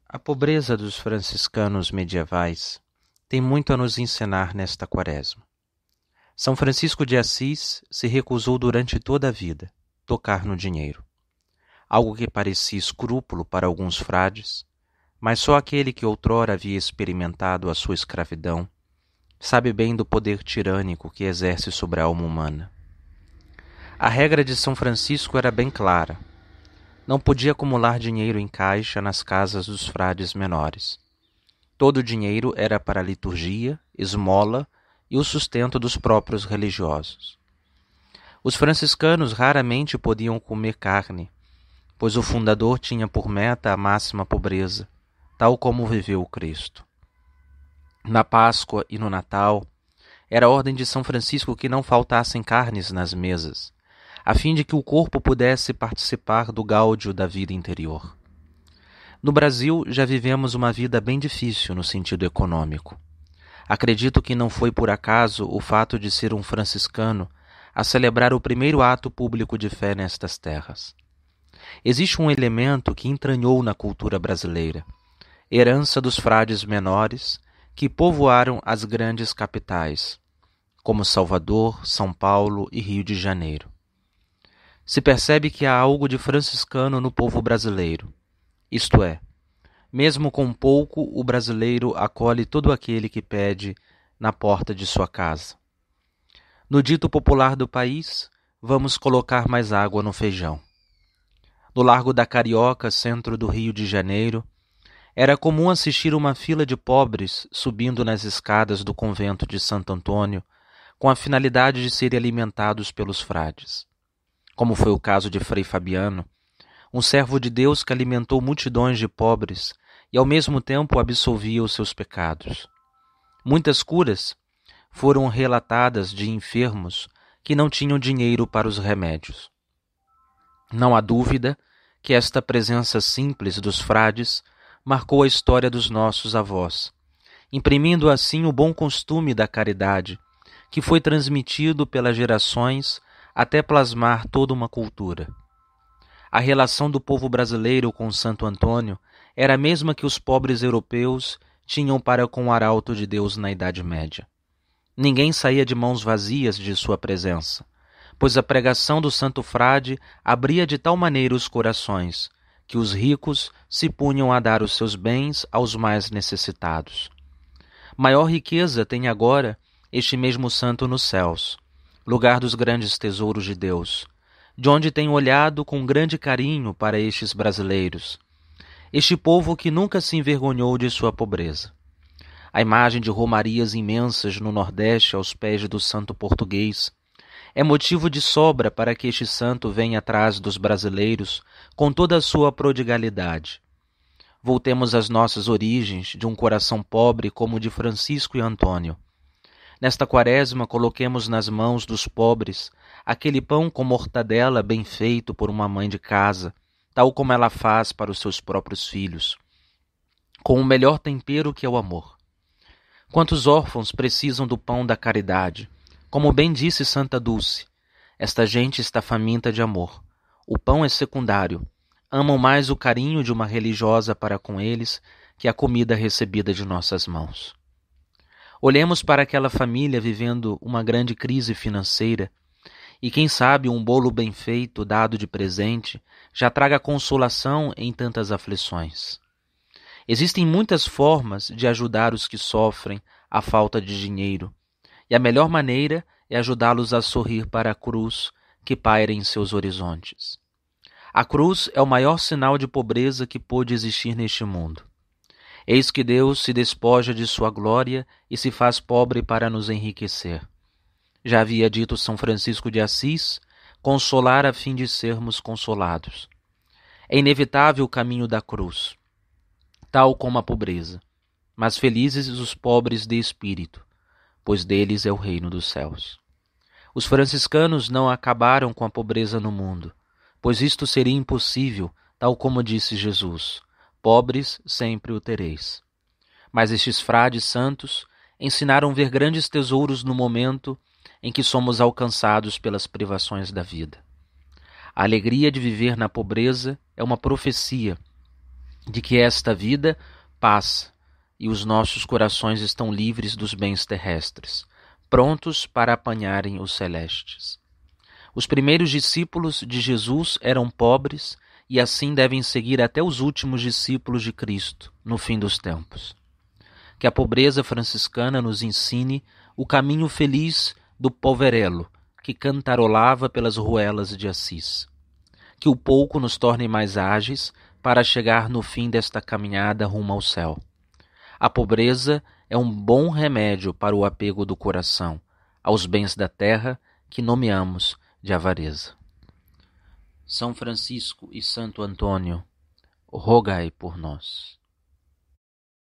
A pobreza dos franciscanos medievais tem muito a nos ensinar nesta quaresma. São Francisco de Assis se recusou durante toda a vida tocar no dinheiro, algo que parecia escrúpulo para alguns frades, mas só aquele que outrora havia experimentado a sua escravidão sabe bem do poder tirânico que exerce sobre a alma humana. A regra de São Francisco era bem clara. Não podia acumular dinheiro em caixa nas casas dos frades menores. Todo o dinheiro era para a liturgia, esmola e o sustento dos próprios religiosos. Os franciscanos raramente podiam comer carne, pois o fundador tinha por meta a máxima pobreza, tal como viveu o Cristo. Na Páscoa e no Natal, era a ordem de São Francisco que não faltassem carnes nas mesas, a fim de que o corpo pudesse participar do gáudio da vida interior. No Brasil, já vivemos uma vida bem difícil no sentido econômico. Acredito que não foi por acaso o fato de ser um franciscano a celebrar o primeiro ato público de fé nestas terras. Existe um elemento que entranhou na cultura brasileira, herança dos frades menores que povoaram as grandes capitais, como Salvador, São Paulo e Rio de Janeiro. Se percebe que há algo de franciscano no povo brasileiro. Isto é, mesmo com pouco, o brasileiro acolhe todo aquele que pede na porta de sua casa. No dito popular do país, vamos colocar mais água no feijão. No Largo da Carioca, centro do Rio de Janeiro, era comum assistir uma fila de pobres subindo nas escadas do convento de Santo Antônio com a finalidade de serem alimentados pelos frades. Como foi o caso de Frei Fabiano, um servo de Deus que alimentou multidões de pobres e ao mesmo tempo absolvia os seus pecados. Muitas curas foram relatadas de enfermos que não tinham dinheiro para os remédios. Não há dúvida que esta presença simples dos frades marcou a história dos nossos avós, imprimindo assim o bom costume da caridade, que foi transmitido pelas gerações até plasmar toda uma cultura. A relação do povo brasileiro com Santo Antônio era a mesma que os pobres europeus tinham para com o arauto de Deus na Idade Média. Ninguém saía de mãos vazias de sua presença, pois a pregação do santo frade abria de tal maneira os corações que os ricos se punham a dar os seus bens aos mais necessitados. Maior riqueza tem agora este mesmo santo nos céus, lugar dos grandes tesouros de Deus, de onde tem olhado com grande carinho para estes brasileiros, este povo que nunca se envergonhou de sua pobreza. A imagem de romarias imensas no Nordeste aos pés do santo português é motivo de sobra para que este santo venha atrás dos brasileiros com toda a sua prodigalidade. Voltemos às nossas origens de um coração pobre como o de Francisco e Antônio. Nesta quaresma, coloquemos nas mãos dos pobres aquele pão com mortadela bem feito por uma mãe de casa, tal como ela faz para os seus próprios filhos, com o melhor tempero que é o amor. Quantos órfãos precisam do pão da caridade? Como bem disse Santa Dulce, esta gente está faminta de amor. O pão é secundário. Amam mais o carinho de uma religiosa para com eles que a comida recebida de nossas mãos. Olhemos para aquela família vivendo uma grande crise financeira e quem sabe um bolo bem feito, dado de presente, já traga consolação em tantas aflições. Existem muitas formas de ajudar os que sofrem a falta de dinheiro, e a melhor maneira é ajudá-los a sorrir para a cruz que paira em seus horizontes. A cruz é o maior sinal de pobreza que pôde existir neste mundo. Eis que Deus se despoja de sua glória e se faz pobre para nos enriquecer. Já havia dito São Francisco de Assis, consolar a fim de sermos consolados. É inevitável o caminho da cruz, tal como a pobreza, mas felizes os pobres de espírito, pois deles é o reino dos céus. Os franciscanos não acabaram com a pobreza no mundo, pois isto seria impossível, tal como disse Jesus, pobres sempre o tereis. Mas estes frades santos ensinaram ver grandes tesouros no momento em que somos alcançados pelas privações da vida. A alegria de viver na pobreza é uma profecia de que esta vida passa e os nossos corações estão livres dos bens terrestres, prontos para apanharem os celestes. Os primeiros discípulos de Jesus eram pobres e assim devem seguir até os últimos discípulos de Cristo no fim dos tempos. Que a pobreza franciscana nos ensine o caminho feliz do poverello, que cantarolava pelas ruelas de Assis. Que o pouco nos torne mais ágeis para chegar no fim desta caminhada rumo ao céu. A pobreza é um bom remédio para o apego do coração aos bens da terra que nomeamos de avareza. São Francisco e Santo Antônio, rogai por nós.